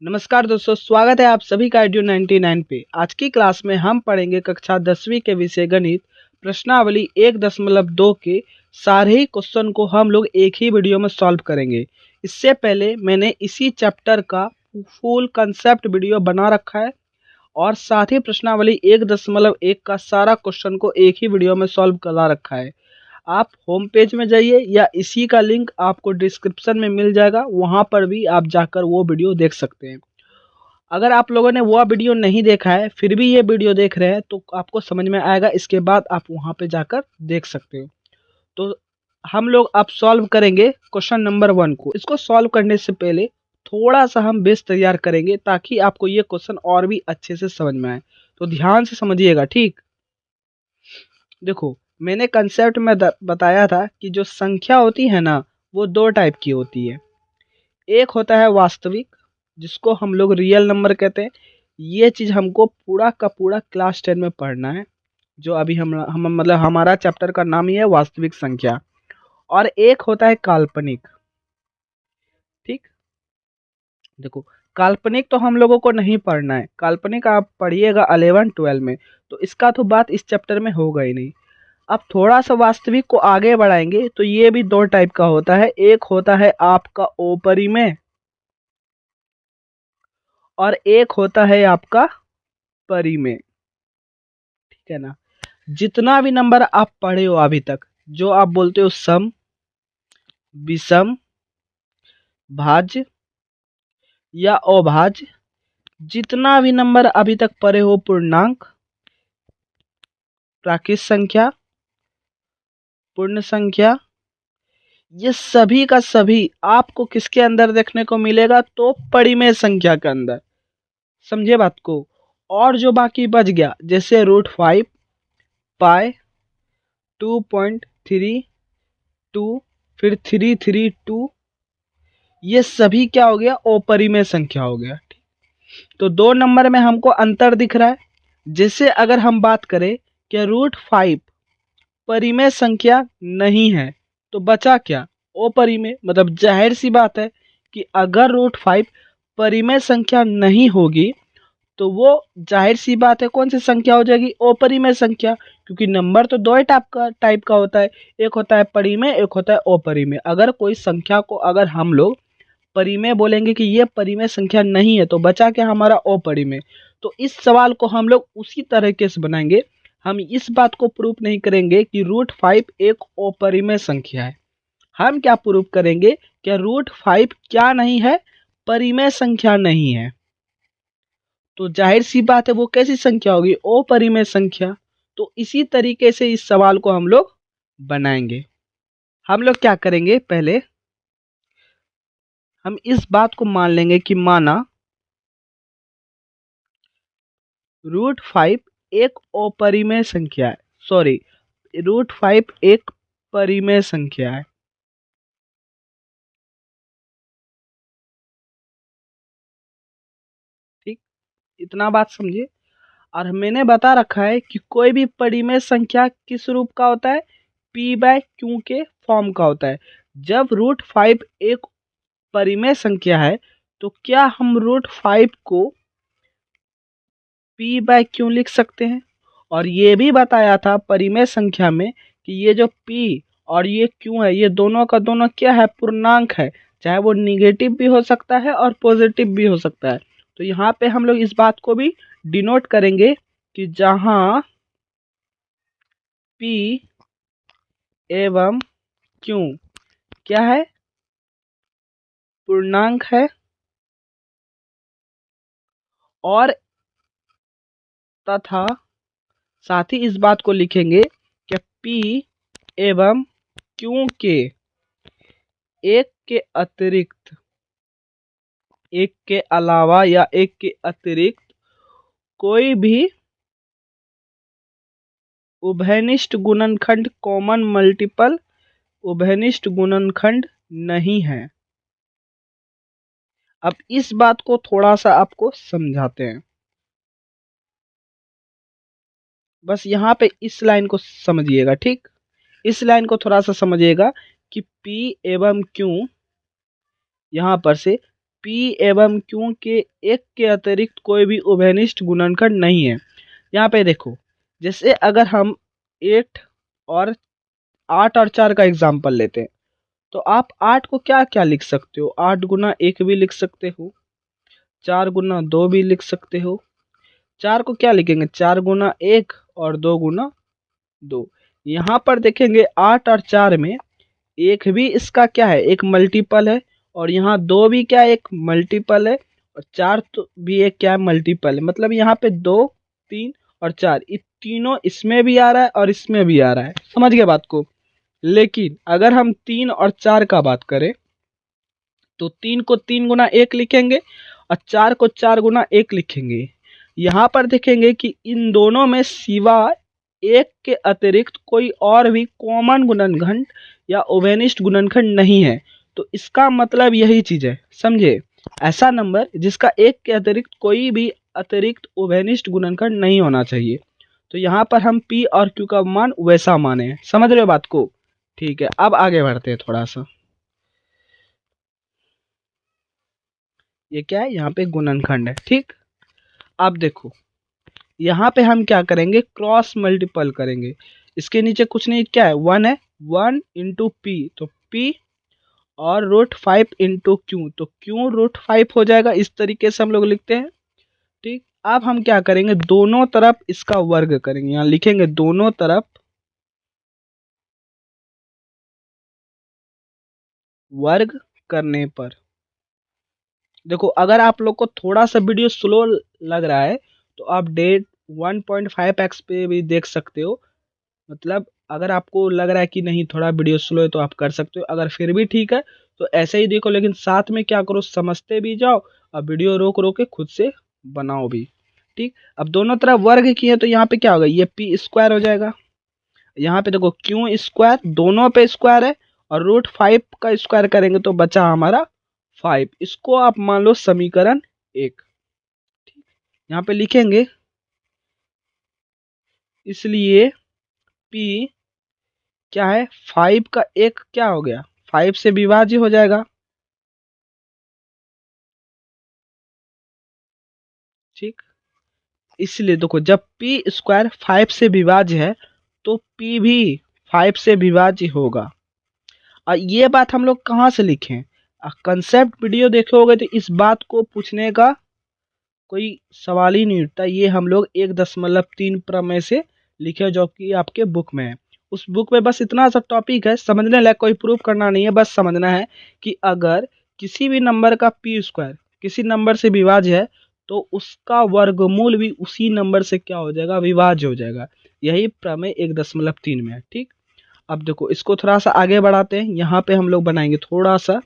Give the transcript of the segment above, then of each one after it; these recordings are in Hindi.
नमस्कार दोस्तों, स्वागत है आप सभी का एड्यू 99 पे। आज की क्लास में हम पढ़ेंगे कक्षा 10वीं के विषय गणित प्रश्नावली 1.2 के सारे ही क्वेश्चन को हम लोग एक ही वीडियो में सॉल्व करेंगे। इससे पहले मैंने इसी चैप्टर का फुल कंसेप्ट वीडियो बना रखा है और साथ ही प्रश्नावली 1.1 का सारा क्वेश्चन को एक ही वीडियो में सॉल्व करा रखा है। आप होम पेज में जाइए या इसी का लिंक आपको डिस्क्रिप्शन में मिल जाएगा, वहां पर भी आप जाकर वो वीडियो देख सकते हैं। अगर आप लोगों ने वो वीडियो नहीं देखा है फिर भी ये वीडियो देख रहे हैं तो आपको समझ में आएगा, इसके बाद आप वहां पे जाकर देख सकते हो। तो हम लोग अब सॉल्व करेंगे क्वेश्चन नंबर 1 को। इसको सॉल्व करने से पहले थोड़ा सा हम बेस तैयार करेंगे ताकि आपको ये क्वेश्चन और भी अच्छे से समझ में आए। तो ध्यान से समझिएगा, ठीक। देखो, मैंने कंसेप्ट में बताया था कि जो संख्या होती है ना, वो दो टाइप की होती है। एक होता है वास्तविक, जिसको हम लोग रियल नंबर कहते हैं। ये चीज़ हमको पूरा का पूरा क्लास 10 में पढ़ना है। जो अभी हम मतलब हमारा चैप्टर का नाम ही है वास्तविक संख्या। और एक होता है काल्पनिक, ठीक। देखो, काल्पनिक तो हम लोगों को नहीं पढ़ना है, काल्पनिक आप पढ़िएगा 11-12 में, तो इसका तो बात इस चैप्टर में होगा ही नहीं। अब थोड़ा सा वास्तविक को आगे बढ़ाएंगे तो ये भी दो टाइप का होता है। एक होता है आपका अपरिमेय और एक होता है आपका परिमेय, ठीक है ना। जितना भी नंबर आप पढ़े हो अभी तक, जो आप बोलते हो सम, विषम, भाज्य या अभाज्य, जितना भी नंबर अभी तक पढ़े हो, पूर्णांक, प्राकृत संख्या, पूर्ण संख्या, ये सभी का सभी आपको किसके अंदर देखने को मिलेगा? तो परिमेय संख्या के अंदर। समझे बात को। और जो बाकी बच गया, जैसे √5, पाई, 2.32, फिर 332, ये सभी क्या हो गया? अपरिमेय संख्या हो गया। तो दो नंबर में हमको अंतर दिख रहा है। जैसे अगर हम बात करें कि √5 परिमेय संख्या नहीं है, तो बचा क्या? अपरिमेय। मतलब जाहिर सी बात है कि अगर √5 परिमेय संख्या नहीं होगी तो वो जाहिर सी बात है कौन सी संख्या हो जाएगी? अपरिमेय संख्या। क्योंकि नंबर तो दो ही टाइप का होता है, एक होता है परिमेय, एक होता है अपरिमेय। अगर कोई संख्या को अगर हम लोग परिमेय बोलेंगे कि ये परिमेय संख्या नहीं है, तो बचा क्या? हमारा अपरिमेय। तो इस सवाल को हम लोग उसी तरीके से बनाएंगे। हम इस बात को प्रूफ नहीं करेंगे कि √5 एक अपरिमेय संख्या है। हम क्या प्रूफ करेंगे कि √5 क्या नहीं है? परिमेय संख्या नहीं है। तो जाहिर सी बात है वो कैसी संख्या होगी? अपरिमेय संख्या। तो इसी तरीके से इस सवाल को हम लोग बनाएंगे। हम लोग क्या करेंगे, पहले हम इस बात को मान लेंगे कि माना √5 एक अपरिमेय संख्या है। सॉरी, √5 एक परिमेय संख्या है। ठीक, इतना बात समझिए। और मैंने बता रखा है कि कोई भी परिमेय संख्या किस रूप का होता है? p/q के फॉर्म का होता है। जब √5 एक परिमेय संख्या है तो क्या हम √5 को p/q लिख सकते हैं? और ये भी बताया था परिमेय संख्या में कि ये जो p और ये q है, ये दोनों का दोनों क्या है? पूर्णांक है। चाहे वो निगेटिव भी हो सकता है और पॉजिटिव भी हो सकता है। तो यहाँ पे हम लोग इस बात को भी डिनोट करेंगे कि जहाँ p एवं q क्या है? पूर्णांक है। और तथा साथ ही इस बात को लिखेंगे कि p एवं q के एक के अतिरिक्त, एक के अलावा या एक के अतिरिक्त कोई भी उभयनिष्ठ गुणनखंड, कॉमन मल्टीपल उभयनिष्ठ गुणनखंड नहीं है। अब इस बात को थोड़ा सा आपको समझाते हैं। बस यहाँ पे इस लाइन को समझिएगा, ठीक। इस लाइन को थोड़ा सा समझिएगा कि p एवं q यहाँ पर से P एवं Q के एक के अतिरिक्त कोई भी उभयनिष्ठ गुणनखंड नहीं है। यहाँ पे देखो, जैसे अगर हम 8 और 4 का एग्जाम्पल लेते हैं तो आप 8 को क्या क्या लिख सकते हो? 8 गुना 1 भी लिख सकते हो, 4 गुना 2 भी लिख सकते हो। 4 को क्या लिखेंगे? 4 गुना 1 और 2 गुना 2। यहाँ पर देखेंगे 8 और 4 में एक भी इसका क्या है? एक मल्टीपल है, और यहाँ 2 भी क्या है? एक मल्टीपल है, और 4 तो भी एक क्या है? मल्टीपल है। मतलब यहाँ पे 2, 3 और 4, ये तीनों इसमें भी आ रहा है और इसमें भी आ रहा है। समझ गए बात को? लेकिन अगर हम 3 और 4 का बात करें तो 3 को 3 गुना 1 लिखेंगे और 4 को 4 गुना 1 लिखेंगे। यहाँ पर देखेंगे कि इन दोनों में सिवा एक के अतिरिक्त कोई और भी कॉमन गुणनखंड या उभयनिष्ठ गुणनखंड नहीं है। तो इसका मतलब यही चीज है, समझे? ऐसा नंबर जिसका एक के अतिरिक्त कोई भी अतिरिक्त उभयनिष्ठ गुणनखंड नहीं होना चाहिए। तो यहाँ पर हम P और Q का मान वैसा माने हैं। समझ रहे हो बात को? ठीक है, अब आगे बढ़ते हैं थोड़ा सा। ये क्या है? यहाँ पे गुणनखंड है, ठीक। अब देखो, यहाँ पे हम क्या करेंगे? क्रॉस मल्टीपल करेंगे। इसके नीचे कुछ नहीं, क्या है? 1 है, 1 इंटू पी, तो P और √5 इंटू क्यू, तो क्यू √5 हो जाएगा। इस तरीके से हम लोग लिखते हैं, ठीक। अब हम क्या करेंगे? दोनों तरफ इसका वर्ग करेंगे। यहाँ लिखेंगे दोनों तरफ वर्ग करने पर, देखो अगर आप लोग को थोड़ा सा वीडियो स्लो लग रहा है तो आप डेट 1.5x पे भी देख सकते हो। मतलब अगर आपको लग रहा है कि नहीं थोड़ा वीडियो स्लो है तो आप कर सकते हो, अगर फिर भी ठीक है तो ऐसे ही देखो, लेकिन साथ में क्या करो? समझते भी जाओ और वीडियो रोक रोक के खुद से बनाओ भी, ठीक। अब दोनों तरफ वर्ग किए तो यहाँ पे क्या होगा? ये पी स्क्वायर हो जाएगा। यहाँ पे देखो क्यू स्क्वायर, दोनों पे स्क्वायर है, और √5 का स्क्वायर करेंगे तो बचा हमारा 5। इसको आप मान लो समीकरण 1। यहाँ पे लिखेंगे, इसलिए P क्या है? 5 का 1 क्या हो गया? 5 से विभाज्य हो जाएगा, ठीक। इसलिए देखो, जब P स्क्वायर 5 से विभाज्य है तो P भी 5 से विभाज्य होगा। और ये बात हम लोग कहाँ से लिखें? कंसेप्ट वीडियो देखे होगे तो इस बात को पूछने का कोई सवाल ही नहीं उठता। ये हम लोग 1.3 प्रमेय से लिखे, जो कि आपके बुक में है। उस बुक में बस इतना सा टॉपिक है, समझने लायक, कोई प्रूफ करना नहीं है, बस समझना है कि अगर किसी भी नंबर का P स्क्वायर किसी नंबर से विभाज्य है तो उसका वर्गमूल भी उसी नंबर से क्या हो जाएगा? विभाज्य हो जाएगा। यही प्रमेय 1.3 में है, ठीक। अब देखो, इसको थोड़ा सा आगे बढ़ाते हैं। यहाँ पे हम लोग बनाएंगे थोड़ा सा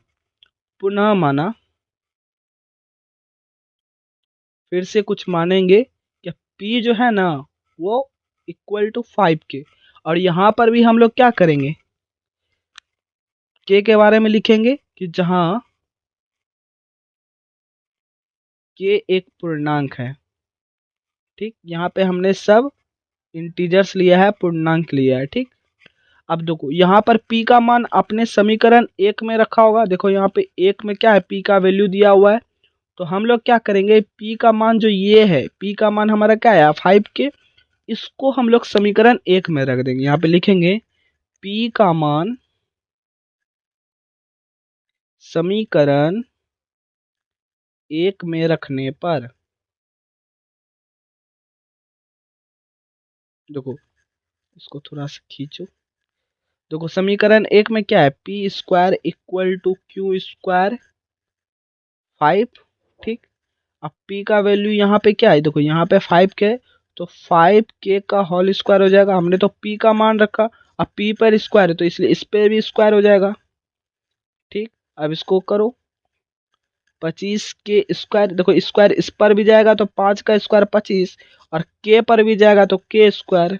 पुनः माना, फिर से कुछ मानेंगे कि P जो है ना वो इक्वल टू 5 के, और यहाँ पर भी हम लोग क्या करेंगे? के बारे में लिखेंगे कि जहाँ के एक पूर्णांक है, ठीक। यहाँ पे हमने सब इंटीजर्स लिया है, पूर्णांक लिया है, ठीक। अब देखो, यहाँ पर P का मान अपने समीकरण 1 में रखा होगा। देखो यहाँ पे 1 में क्या है? P का वैल्यू दिया हुआ है। तो हम लोग क्या करेंगे? P का मान जो ये है, P का मान हमारा क्या है? 5 के। इसको हम लोग समीकरण 1 में रख देंगे। यहाँ पे लिखेंगे P का मान समीकरण 1 में रखने पर, देखो इसको थोड़ा सा खींचो। देखो समीकरण 1 में क्या है? P square equal to Q square 5, ठीक। अब P का वैल्यू यहाँ पे क्या है? देखो यहाँ पे 5 के, तो 5k का होल स्क्वायर हो जाएगा। हमने तो P का मान रखा, अब P पर स्क्वायर है तो इसलिए इस पे भी स्क्वायर हो जाएगा, ठीक। अब इसको करो, 25 के स्क्वायर, देखो स्क्वायर इस पर भी जाएगा तो 5 का स्क्वायर 25, और k पर भी जाएगा तो k स्क्वायर।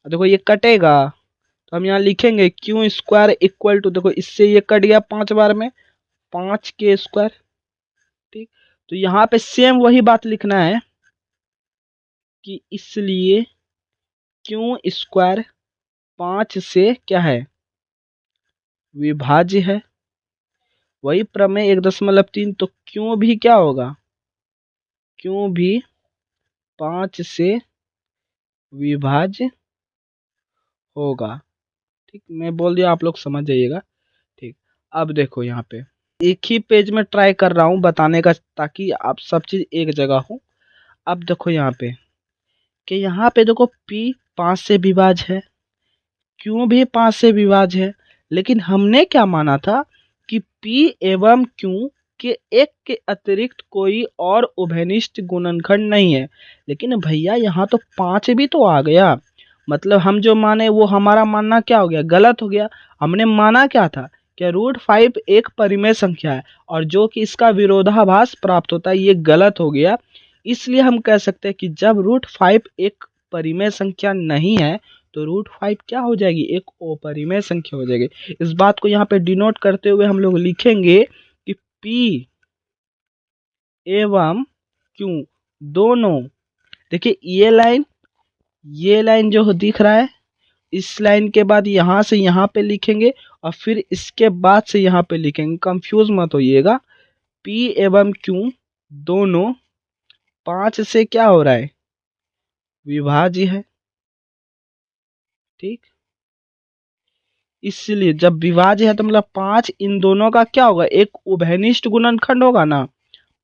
देखो ये कटेगा तो हम यहाँ लिखेंगे क्यू स्क्वायर इक्वल टू, देखो इससे ये कट गया 5 बार में, 5k स्क्वायर, ठीक। तो यहाँ पे सेम वही बात लिखना है कि इसलिए क्यू स्क्वायर 5 से क्या है? विभाज्य है। वही प्रमेय 1.3, तो क्यों भी क्या होगा, क्यों भी 5 से विभाज्य होगा। ठीक, मैं बोल दिया, आप लोग समझ जाइएगा। ठीक, अब देखो यहाँ पे एक ही पेज में ट्राई कर रहा हूँ बताने का, ताकि आप सब चीज एक जगह हो। अब देखो यहाँ पे कि यहाँ पे देखो P 5 से विभाज्य है, Q भी 5 से विभाज्य है, लेकिन हमने क्या माना था कि P एवं Q के एक के अतिरिक्त कोई और उभयनिष्ठ गुणनखंड नहीं है। लेकिन भैया यहाँ तो 5 भी तो आ गया, मतलब हम जो माने वो हमारा मानना क्या हो गया, गलत हो गया। हमने माना क्या था कि √5 एक परिमेय संख्या है, और जो कि इसका विरोधाभास प्राप्त होता है, ये गलत हो गया। इसलिए हम कह सकते हैं कि जब √5 एक परिमेय संख्या नहीं है, तो √5 क्या हो जाएगी, एक अपरिमेय संख्या हो जाएगी। इस बात को यहाँ पे डिनोट करते हुए हम लोग लिखेंगे कि P एवं Q दोनों, देखिए ये लाइन जो दिख रहा है, इस लाइन के बाद यहाँ से यहाँ पे लिखेंगे, और फिर इसके बाद से यहाँ पे लिखेंगे, कंफ्यूज मत होइएगा। P एवं Q दोनों 5 से क्या हो रहा है, विभाज्य है। ठीक, इसलिए जब विभाज्य है तो मतलब 5 इन दोनों का क्या होगा, एक उभयनिष्ठ गुणनखंड होगा ना।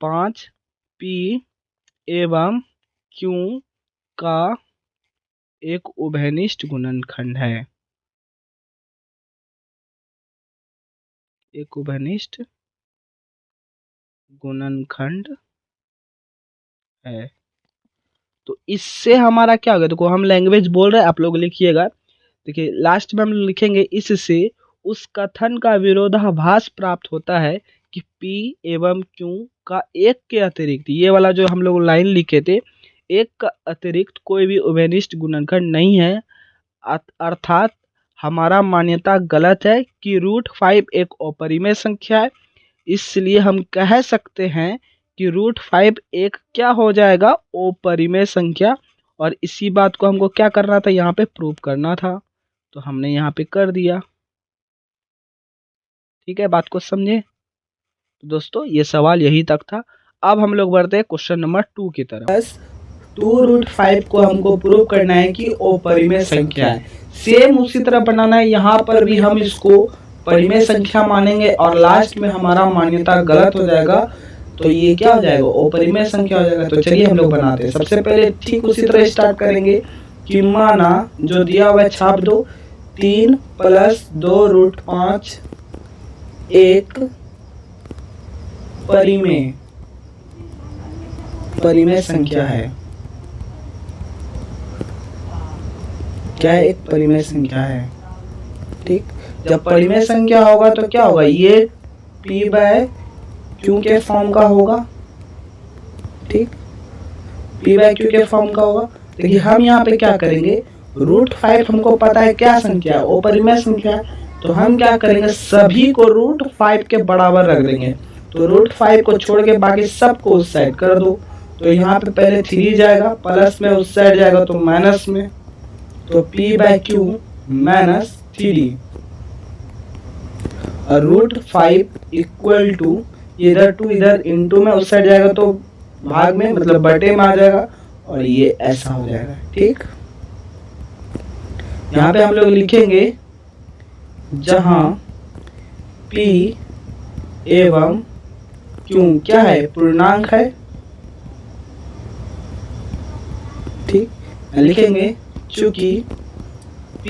5 P एवं Q का एक उभयनिष्ठ गुणनखंड है, एक उभयनिष्ठ गुणनखंड है। तो इससे हमारा क्या होगा, देखो हम लैंग्वेज बोल रहे हैं, आप लोग लिखिएगा। देखिए लास्ट में हम लिखेंगे, इससे उस कथन का विरोधाभास प्राप्त होता है कि P एवं Q का एक के अतिरिक्त, ये वाला जो हम लोग लाइन लिखे थे, एक का अतिरिक्त कोई भी उभयनिष्ठ गुणनखंड नहीं है। अर्थात हमारा मान्यता गलत है कि √5 एक अपरिमेय संख्या है। इसलिए हम कह सकते हैं कि √5 एक क्या हो जाएगा, अपरिमेय संख्या। और इसी बात को हमको क्या करना था, यहाँ पे प्रूव करना था, तो हमने यहाँ पे कर दिया। ठीक है, बात को समझे। तो दोस्तों ये सवाल यही तक था। अब हम लोग बढ़ते हैं क्वेश्चन नंबर 2 की तरफ। बस 2√5 को हमको प्रूव करना है कि अपरिमेय संख्या है। सेम उसी तरह बनाना है, यहाँ पर भी हम इसको परिमेय संख्या मानेंगे, और लास्ट में हमारा मान्यता गलत हो जाएगा, तो ये क्या हो जाएगा, अपरिमेय संख्या हो जाएगा। तो चलिए हम लोग बनाते हैं। सबसे पहले ठीक उसी तरह स्टार्ट करेंगे कि माना जो दिया हुआ है छाप दो, 3 + 2√5 एक परिमेय संख्या है। क्या है, एक परिमेय संख्या है। ठीक, जब परिमेय संख्या होगा तो क्या होगा, ये P/Q के फॉर्म का होगा। ठीक, P/Q के फॉर्म का होगा। देखिए हम यहाँ पे क्या करेंगे, √5 हमको पता है क्या संख्या है, अपरिमेय संख्या है, तो हम क्या करेंगे, सभी को √5 के बराबर रख देंगे। तो √5 को छोड़ के बाकी सबको उस साइड कर दो। तो यहाँ पे पहले 3 जाएगा, प्लस में उस साइड जाएगा तो माइनस में, तो P/Q -3, और √5 इक्वल टू, इधर 2 इधर इंटू में उस साइड जाएगा तो भाग में, मतलब बटे में आ जाएगा, और ये ऐसा हो जाएगा। ठीक, यहाँ पे हम लोग लिखेंगे जहां P एवं Q क्या है, पूर्णांक है। ठीक, लिखेंगे चूंकि P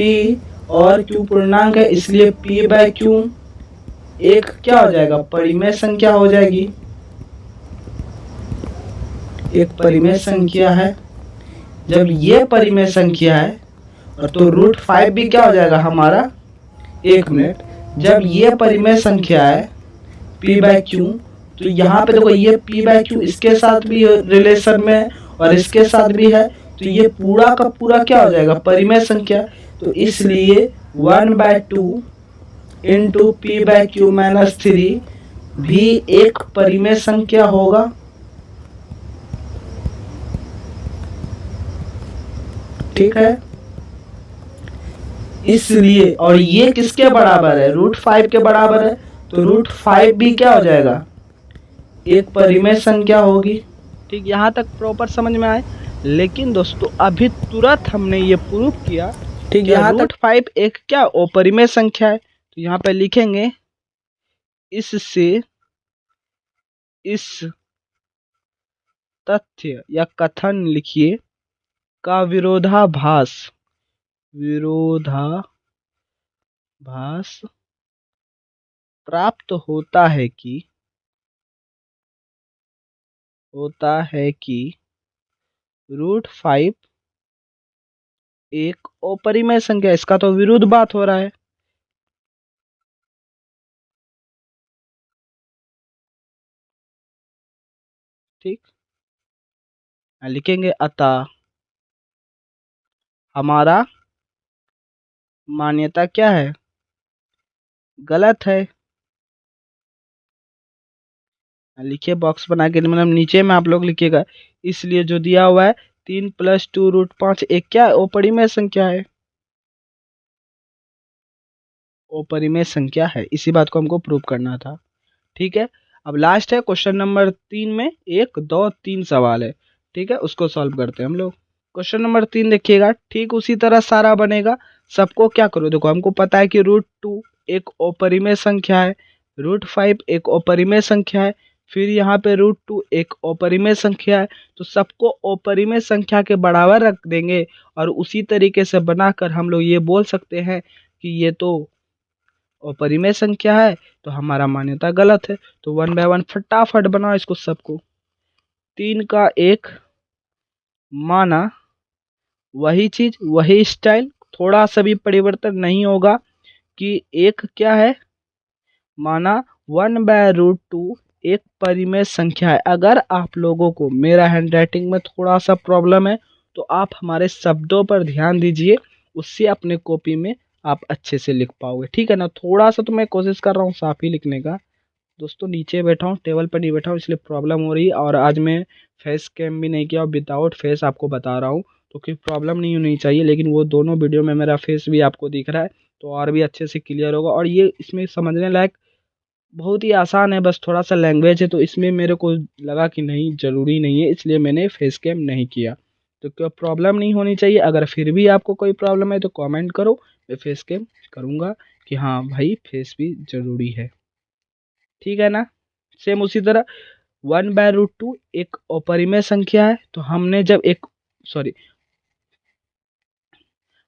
और Q पूर्णांक है, इसलिए P/Q एक क्या हो जाएगा, परिमेय संख्या हो जाएगी, एक परिमेय संख्या है। जब ये परिमेय संख्या है, और तो √5 भी क्या हो जाएगा हमारा, 1 मिनट, जब ये परिमेय संख्या है P/Q, तो यहाँ पे देखो ये P/Q इसके साथ भी रिलेशन में और इसके साथ भी है, तो ये पूरा का पूरा क्या हो जाएगा, परिमेय संख्या। तो इसलिए 1/2 इंटू P/Q -3 भी एक परिमेय संख्या होगा। ठीक है, इसलिए, और ये किसके बराबर है, √5 के बराबर है, तो √5 भी क्या हो जाएगा, एक परिमेय संख्या होगी। ठीक, यहाँ तक प्रॉपर समझ में आए। लेकिन दोस्तों अभी तुरंत हमने ये प्रूव किया, ठीक, यहाँ तक √5 एक क्या अपरिमेय संख्या है। तो यहाँ पे लिखेंगे इससे इस तथ्य या कथन लिखिए का विरोधाभास प्राप्त होता है कि √5 एक अपरिमेय संख्या। इसका तो विरुद्ध बात हो रहा है। ठीक, लिखेंगे अतः हमारा मान्यता क्या है, गलत है। लिखिए बॉक्स बना के, मतलब नीचे में आप लोग लिखिएगा। इसलिए जो दिया हुआ है 3 + 2 √5 एक क्या अपरिमेय संख्या है, अपरिमेय संख्या है। इसी बात को हमको प्रूव करना था। ठीक है, अब लास्ट है क्वेश्चन नंबर 3 में 1 2 3 सवाल है। ठीक है, उसको सॉल्व करते हैं हम लोग। क्वेश्चन नंबर 3 देखिएगा, ठीक उसी तरह सारा बनेगा। सबको क्या करो, देखो हमको पता है कि √2 एक अपरिमेय संख्या है, √5 एक अपरिमेय संख्या है, फिर यहाँ पे √2 एक अपरिमेय संख्या है। तो सबको अपरिमेय संख्या के बराबर रख देंगे और उसी तरीके से बनाकर हम लोग ये बोल सकते हैं कि ये तो अपरिमेय संख्या है, तो हमारा मान्यता गलत है। तो 1 बाय 1 फटाफट बनाओ इसको सबको। 3 का 1 माना, वही चीज वही स्टाइल, थोड़ा सा भी परिवर्तन नहीं होगा कि एक क्या है, माना 1 बाय √2 एक परिमेय संख्या है। अगर आप लोगों को मेरा हैंडराइटिंग में थोड़ा सा प्रॉब्लम है तो आप हमारे शब्दों पर ध्यान दीजिए, उससे अपने कॉपी में आप अच्छे से लिख पाओगे। ठीक है ना, थोड़ा सा तो मैं कोशिश कर रहा हूँ साफ ही लिखने का। दोस्तों नीचे बैठा हूँ, टेबल पर नहीं बैठा हूँ, इसलिए प्रॉब्लम हो रही है। और आज मैं फेस कैम भी नहीं किया और विदाउट फेस आपको बता रहा हूँ, तो कोई प्रॉब्लम नहीं होनी चाहिए। लेकिन वो दोनों वीडियो में मेरा फेस भी आपको दिख रहा है तो और भी अच्छे से क्लियर होगा। और ये इसमें समझने लायक बहुत ही आसान है, बस थोड़ा सा लैंग्वेज है, तो इसमें मेरे को लगा कि नहीं ज़रूरी नहीं है, इसलिए मैंने फेस कैम नहीं किया। तो क्या प्रॉब्लम नहीं होनी चाहिए। अगर फिर भी आपको कोई प्रॉब्लम है तो कमेंट करो, मैं फेस कैम करूँगा कि हाँ भाई फेस भी ज़रूरी है। ठीक है ना, सेम उसी तरह 1 बाय √2 एक अपरिमेय संख्या है। तो हमने जब एक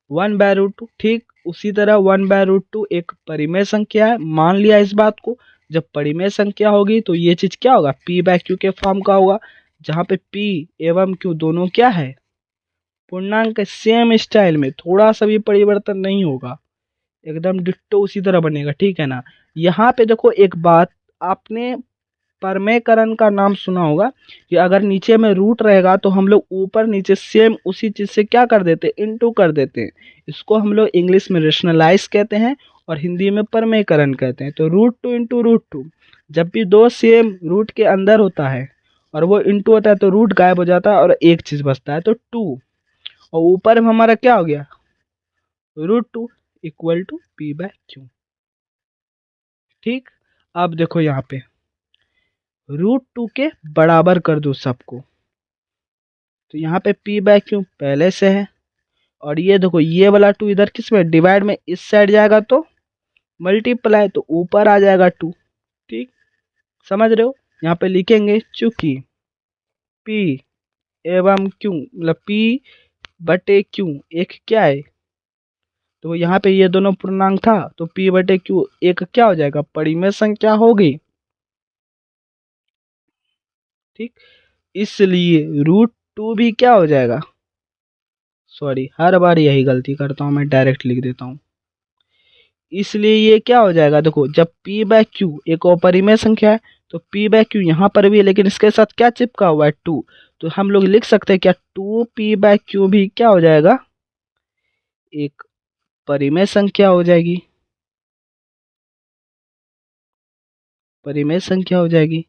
1 बाय √2, ठीक उसी तरह 1 बाय √2 एक परिमेय संख्या है। मान लिया इस बात को, जब परिमेय संख्या होगी तो ये चीज क्या होगा, p/q के फॉर्म का होगा, जहाँ पे p एवं q दोनों क्या है, पूर्णांक। सेम स्टाइल में थोड़ा सा भी परिवर्तन नहीं होगा, एकदम डिट्टो उसी तरह बनेगा। ठीक है ना, यहाँ पे देखो एक बात, आपने परमेयकरण का नाम सुना होगा कि अगर नीचे में रूट रहेगा तो हम लोग ऊपर नीचे सेम उसी चीज से क्या कर देते हैं, इनटू कर देते हैं। इसको हम लोग इंग्लिश में रेशनलाइज कहते हैं और हिंदी में परमेयकरण कहते हैं। तो √2 इंटू √2, जब भी दो सेम रूट के अंदर होता है और वो इंटू होता है तो रूट गायब हो जाता है और एक चीज बचता है, तो 2। और ऊपर में हमारा क्या हो गया, √2 इक्वल टू p/q। ठीक, अब देखो यहाँ पे √2 के बराबर कर दो सबको, तो यहाँ पे p/q पहले से है। और ये देखो ये वाला 2 इधर किस में डिवाइड में इस साइड जाएगा तो मल्टीप्लाई, तो ऊपर आ जाएगा 2। ठीक, समझ रहे हो। यहाँ पे लिखेंगे चूंकि p एवं q, मतलब p/q एक क्या है, तो यहाँ पे ये दोनों पूर्णांक था तो p/q एक क्या हो जाएगा, परिमेय संख्या होगी। ठीक, इसलिए √2 भी क्या हो जाएगा, सॉरी हर बार यही गलती करता हूँ मैं, डायरेक्ट लिख देता हूँ। इसलिए ये क्या हो जाएगा, देखो जब p/q एक अपरिमेय संख्या है तो p/q यहाँ पर भी है, लेकिन इसके साथ क्या चिपका हुआ है, 2। तो हम लोग लिख सकते हैं क्या, 2p/q भी क्या हो जाएगा, एक परिमेय संख्या हो जाएगी, परिमेय संख्या हो जाएगी।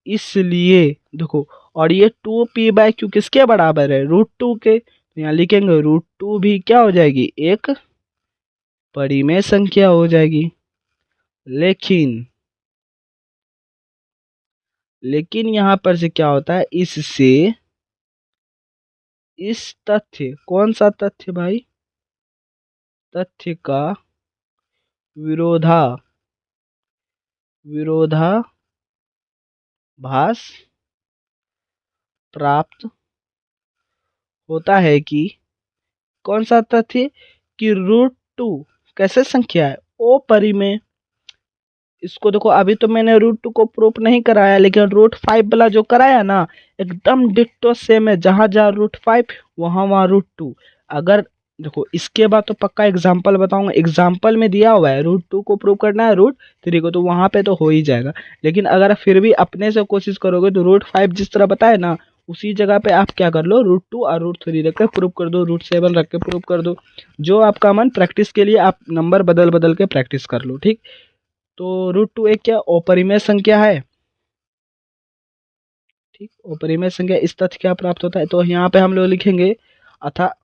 इसलिए देखो, और ये 2p/q किसके बराबर है, √2 के, तो यहाँ लिखेंगे √2 भी क्या हो जाएगी, एक परिमेय संख्या हो जाएगी। लेकिन लेकिन यहाँ पर से क्या होता है, इससे इस तथ्य, कौन सा तथ्य भाई, तथ्य का विरोधाभास प्राप्त होता है कि, कौन सा तथ्य, कि √2 कैसे संख्या है, ओ परिमेय। इसको देखो, अभी तो मैंने √2 को प्रूफ नहीं कराया, लेकिन √5 वाला जो कराया ना, एकदम डिट्टो सेम है। जहां जहां √5 वहां वहां √2। अगर देखो, इसके बाद तो पक्का एग्जाम्पल बताऊंगा, एग्जाम्पल में दिया हुआ है √2 को प्रूव करना है √3 को, तो वहां पे तो हो ही जाएगा। लेकिन अगर फिर भी अपने से कोशिश करोगे तो √5 जिस तरह बताए ना, उसी जगह पे आप क्या कर लो, √2 और √3 रख के प्रूव कर दो, √7 रख के प्रूव कर दो। जो आपका मन, प्रैक्टिस के लिए आप नंबर बदल बदल के प्रैक्टिस कर लो, ठीक। तो √2 एक क्या अपरिमेय संख्या है, ठीक। अपरिमेय संख्या इस तथ्य क्या प्राप्त होता है, तो यहाँ पे हम लोग लिखेंगे अथा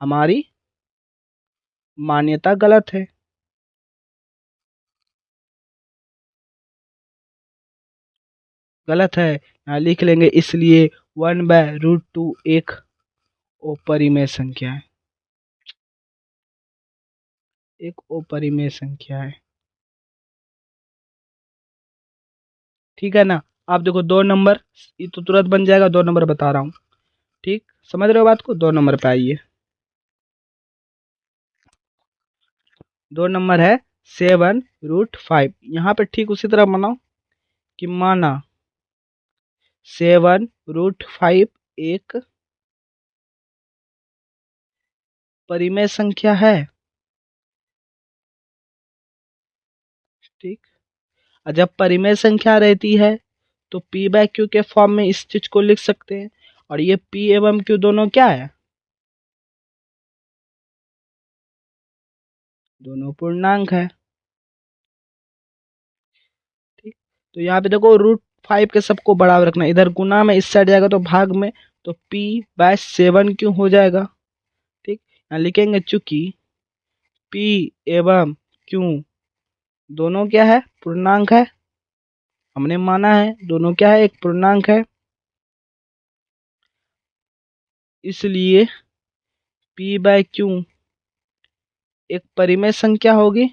हमारी मान्यता गलत है। गलत है, यहाँ लिख लेंगे, इसलिए 1/√2 एक अपरिमेय संख्या है, एक अपरिमेय संख्या है, ठीक है ना। आप देखो 2 नंबर, ये तो तुरंत बन जाएगा, 2 नंबर बता रहा हूँ, ठीक। समझ रहे हो बात को, 2 नंबर पे आइए। 2 नंबर है 7√5। यहाँ पे ठीक उसी तरह बनाओ कि माना 7√5 एक परिमेय संख्या है, ठीक। और जब परिमेय संख्या रहती है तो p/q के फॉर्म में इस चीज को लिख सकते हैं। और ये p एवं q दोनों क्या है, दोनों पूर्णांक है, ठीक। तो यहाँ पे देखो √5 के सबको बराबर रखना, इधर गुना में इस साइड जाएगा तो भाग में, तो p/7 क्यों हो जाएगा, ठीक। यहाँ लिखेंगे चूंकि p एवं q दोनों क्या है, पूर्णांक है। हमने माना है दोनों क्या है, एक पूर्णांक है, इसलिए p/q एक परिमेय संख्या होगी।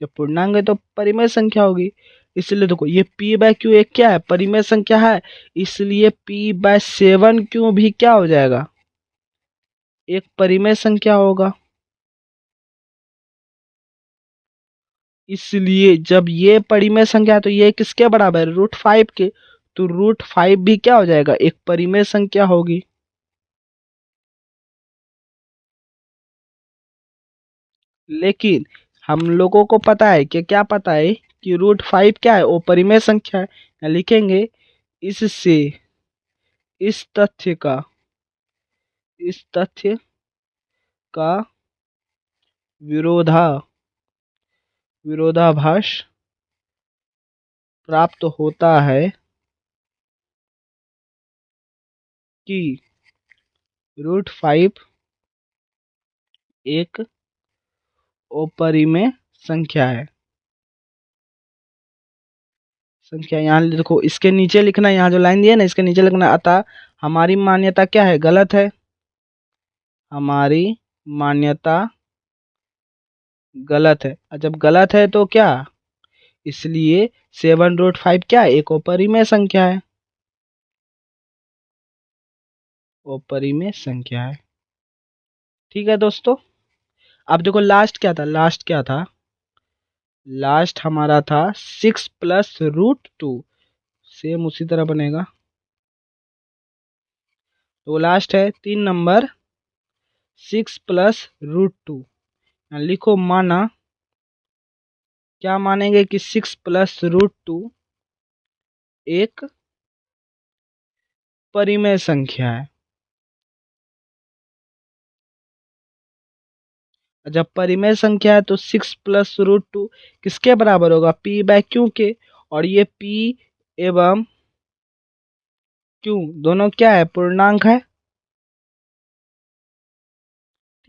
जब पूर्णांक है तो परिमेय संख्या होगी, इसलिए देखो ये p/q एक क्या है, परिमेय संख्या है, इसलिए p/7 क्यों भी क्या हो जाएगा, एक परिमेय संख्या होगा। इसलिए जब ये परिमेय संख्या है तो ये किसके बराबर है, √5 के, तो √5 भी क्या हो जाएगा, एक परिमेय संख्या होगी। लेकिन हम लोगों को पता है कि, क्या पता है, कि √5 क्या है, वो परिमेय संख्या है। यहाँ लिखेंगे इससे इस तथ्य का, इस तथ्य का विरोधाभास प्राप्त होता है कि √5 एक अपरिमेय संख्या है, संख्या। यहाँ देखो, इसके नीचे लिखना, यहाँ जो लाइन दी है ना, इसके नीचे लिखना, अतः हमारी मान्यता क्या है, गलत है। हमारी मान्यता गलत है, और जब गलत है तो क्या, इसलिए 7√5 क्या है, एक अपरिमेय संख्या है, अपरिमेय संख्या है, ठीक है दोस्तों। अब देखो लास्ट क्या था, लास्ट क्या था, लास्ट हमारा था 6+√2, सेम उसी तरह बनेगा। तो लास्ट है 3 नंबर 6+√2। लिखो माना, क्या मानेंगे कि 6+√2 एक परिमेय संख्या है। जब परिमेय संख्या है तो 6+√2 किसके बराबर होगा, p/q के। और ये p एवं q दोनों क्या है, पूर्णांक है,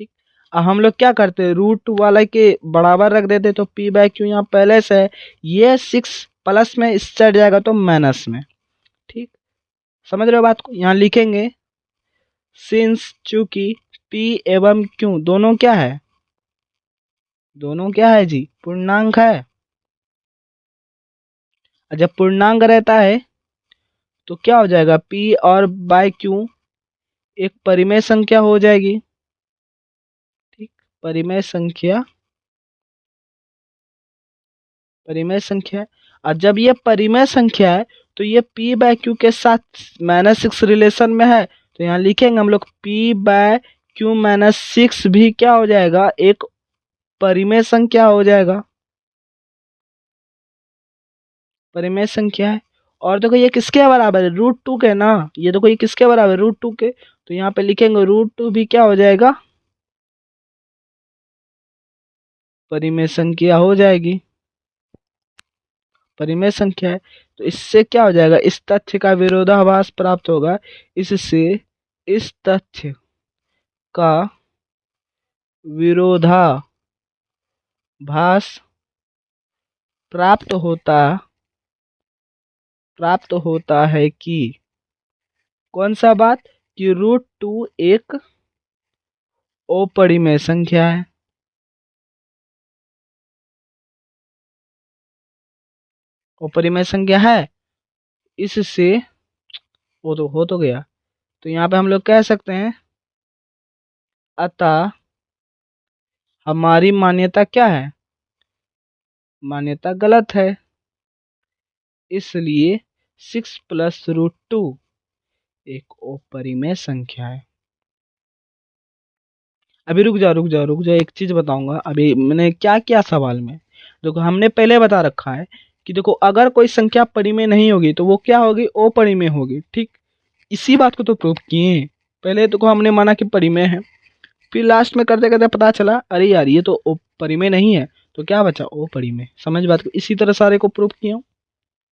ठीक। अब हम लोग क्या करते हैं, √2 वाला के बराबर रख देते, तो p/q यहाँ पहले से है, ये 6 प्लस में, इस साइड जाएगा तो माइनस में। ठीक, समझ रहे हो बात को। यहाँ लिखेंगे सिंस चूंकि P एवं Q दोनों क्या है, दोनों क्या है जी, पूर्णांक है। जब पूर्णांक रहता है तो क्या हो जाएगा, P और बाय Q एक परिमेय संख्या हो जाएगी। ठीक, परिमेय संख्या, परिमेय संख्या है। और जब ये परिमेय संख्या है तो ये P बाय Q के साथ -6 रिलेशन में है, तो यहाँ लिखेंगे हम लोग P बाय Q -6 भी क्या हो जाएगा, एक परिमेय संख्या हो जाएगा, परिमेय संख्या है। और देखो ये किसके बराबर है, √2 के ना, ये देखो ये किसके बराबर है, √2 के, तो यहाँ पे लिखेंगे √2 भी क्या हो जाएगा, परिमेय संख्या हो जाएगी, परिमेय संख्या है। तो इससे क्या हो जाएगा, इस तथ्य का विरोधाभास प्राप्त होगा, इससे इस तथ्य का विरोधाभास प्राप्त होता है कि कौन सा बात, कि √2 एक अपरिमेय संख्या है। अपरिमेय संख्या है, इससे वो तो हो तो गया, तो यहाँ पे हम लोग कह सकते हैं अतः हमारी मान्यता क्या है, मान्यता गलत है, इसलिए 6 + √2 एक अपरिमेय संख्या है। अभी रुक जा, एक चीज बताऊंगा अभी मैंने क्या किया सवाल में। देखो हमने पहले बता रखा है कि देखो अगर कोई संख्या परिमेय नहीं होगी तो वो क्या होगी, अपरिमेय होगी। ठीक, इसी बात को तो प्रूव किए। पहले तो हमने माना कि परिमेय है, फिर लास्ट में करते करते पता चला अरे यार ये तो परिमेय नहीं है, तो क्या बचा, अपरिमेय। समझ बात को, इसी तरह सारे को प्रूव किया हूं।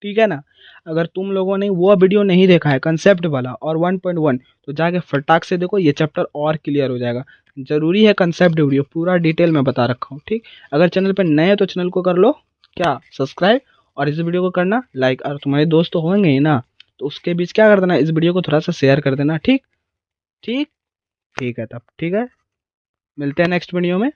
ठीक है ना। अगर तुम लोगों ने वो वीडियो नहीं देखा है कंसेप्ट वाला और 1.1, तो जाके फटाक से देखो, ये चैप्टर और क्लियर हो जाएगा। जरूरी है कंसेप्ट वीडियो पूरा डिटेल में बता रखा हूँ। ठीक, अगर चैनल पर नए हो तो चैनल को कर लो क्या, सब्सक्राइब, और इस वीडियो को करना लाइक, और तुम्हारे दोस्त तो होंगे ही ना, तो उसके बीच क्या कर देना, इस वीडियो को थोड़ा सा शेयर कर देना। ठीक ठीक ठीक है, तब ठीक है, मिलते हैं नेक्स्ट वीडियो में।